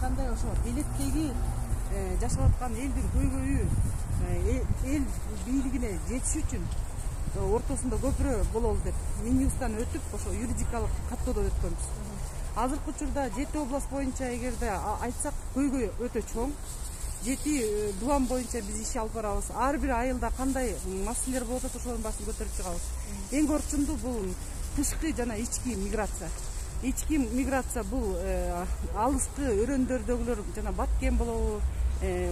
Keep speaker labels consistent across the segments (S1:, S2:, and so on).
S1: айткандай ошо элеттеги жашап аткан элдин көйгөйү эл бийлигине жетиш үчүн ортосунда көпүрө бололу деп Минюстан өтүп ошо юридикалык каттоодон өткөнбүз. Азыркы учурда 7 область боюнча эгерде айтсак көйгөй өтө чоң. 7 дубан боюнча биз иш алып барабыз. Ар бир айылда кандай маселелер болуп атат, ошонун баарын көтөрүп чыгабыз. Эң орчундуу бул тышкы жана ички миграция. Ички миграция бул алыскы өрөндөрдөгүлөр жана Баткен болобу,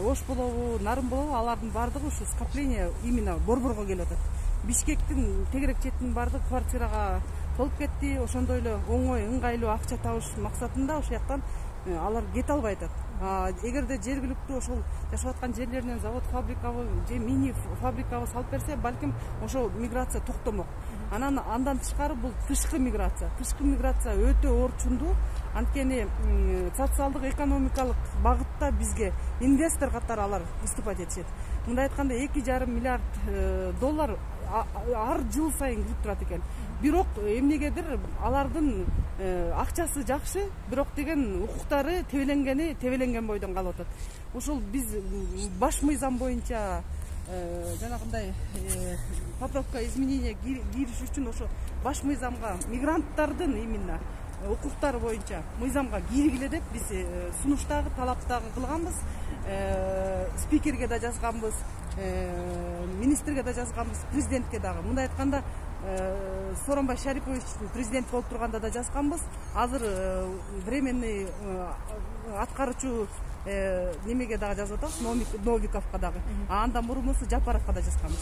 S1: Ош болобу, Нарын болобу, алардын баардыгы ушу скопление именно Борборго келип атат. Бишкектин тегерек четинин баардыгы квартирага толуп кетти. Ошондой эле оңой, ыңгайлуу акча табыш максатында ошол жактан алар кете албай атат. Эгерде жергиликтүү ошол жашап аткан жерлеринен завод, фабрикабы же мини фабрикабы салып берсе, балким ошол миграция токтомок. Андан тышкары бул тышкы миграция. Тышкы миграция өтө орчундуу. Анткени социалдык экономикалык багытта бизге инвестор катары алар выступать этишет. Мындай айтканда 2,5 миллиард доллар ар жыл сайын кирип турат экен. Бирок эмнегедир алардын акчасы жакшы, бирок деген укуктары тебеленген бойдон калып атат. Ошол биз баш мыйзам боюнча жанагындай поправка изменения кириш үчүн ошо баш мыйзамга мигранттардын именно укуктары боюнча мыйзамга киргиле деп биз сунуштагы талаптагы кылганбыз. Спикерге да жазганбыз, министрге да жазганбыз, президентке дагы. Мындай айтканда Сооронбай Шарипович президент болуп турганда да жазганбыз. Азыр временный аткаруучу немеге дагы жазып атабыз, Новиковго дагы. Андан мурунусу Жапаровго да жазганбыз.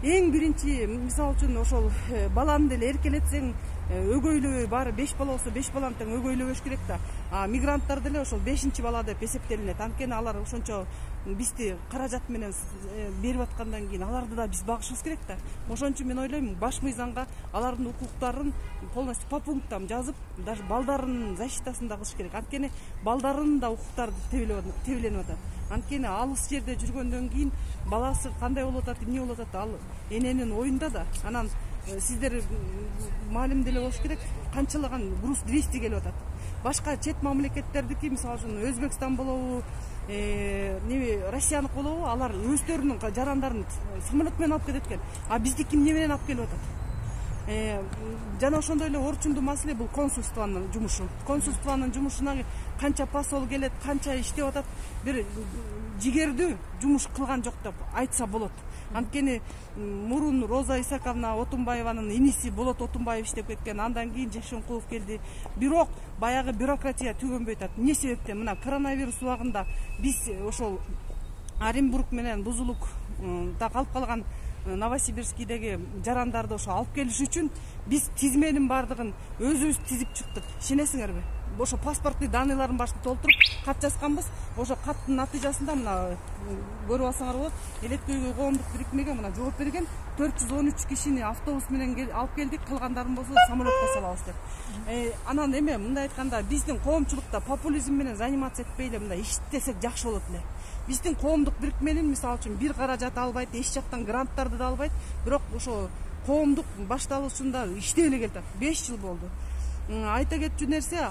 S1: Эң биринчи мисалы үчүн ошол баланы деле эркелетсең өгөйлөбөй баары 5 бала болсо 5 баланы тең өгөйлөбөш керек да. Мигранттар деле ошол 5-чи бала деп эсептелинет. Анткени алар ошончо бизди каражат менен берип аткандан кийин аларды да биз багышыбыз керек да. Ошон үчүн мен ойлойм, баш мыйзамга алардын укуктарын полностью по пунктам жазып, даже балдарынын защитасын да кылыш керек. Анткени балдарынын да укуктары тебеленип атат. Анткени алыс жерде жүргөндөн кийин баласы кандай болуп атат, эмне болуп атат, ал эненин оюнда да. Анан сиздер маалим деле болуш керек, канчалаган груз 200 келип атат. Башка чет мамлекеттердики, мисалы үчүн Өзбекстан болобу, Россияны болобу, алар өздөрүнүн жарандарын самолет менен алып кетет экен. Биздики эмне менен алып келип атат? Жана ошондой эле орчундуу маселе бул консульствонун жумушу. Консульствонун жумушуна канча посол келет, канча иштеп атат, бир жигердүү жумуш кылган жок деп айтса болот. Анткени мурун Роза Исаковна Отунбаеванын иниси Болот Отунбаев иштеп кеткен, андан кийин Жашенкулов келди. Бирок баягы бюрократия түгөнбөй атат. Эмне себептен? Мына коронавирус убагында биз ошол Оренбург менен Бузулукта калып калган Новосибирскийдеги жарандарды ошо алып келиш үчүн биз тизменин баардыгын өзүбүз тизип чыктык. Ишенесиңерби? Ошо паспортный данныйларын башын толтуруп кат жазганбыз. Ошо каттын натыйжасында мына көрүп алсаңар болот. Элеткөйгө коомдук бирикмеге мына жооп берген 413 кишини автобус менен алып келдик, калгандарын болсо самолетко салабыз деп. Анан эме мындай айтканда биздин коомчулукта популизм менен заниматься этпей эле мындай иштесек жакшы болот эле. Биздин коомдук бирикменин мисалы үчүн бир каражат албайт, эч жактан гранттарды да албайт, бирок ошо коомдук башталышында иштеп эле келатат. 5 жыл болду. Айта кетчү нерсе,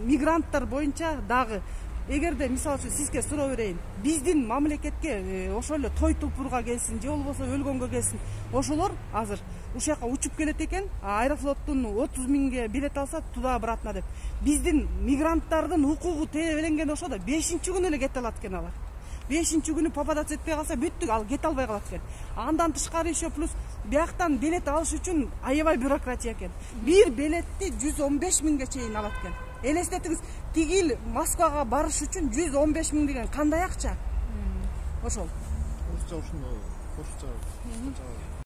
S1: мигранттар боюнча дагы эгерде мисалы үчүн сизге суроо берейин, биздин мамлекетке ошол эле той тупурга келсин же болбосо өлгөнгө келсин, ошолор азыр ушул жака учуп келет экен, Аэрофлоттун 30 миңге билет алса туда обратно деп. Биздин мигранттардын укугу тебеленген ошо да 5-чи күнү эле кете алат экен алар. 5-чи күнү попадаться этпей калса бүттүк, ал кете албай калат экен. Андан тышкары еще плюс бияктан билет алыш үчүн аябай бюрократия экен. Бир билетти 115 миңге чейин алат экен. Элестетиңиз, тигил Москвага барыш үчүн 115 миң деген кандай акча? Ошол. Орусча ушуну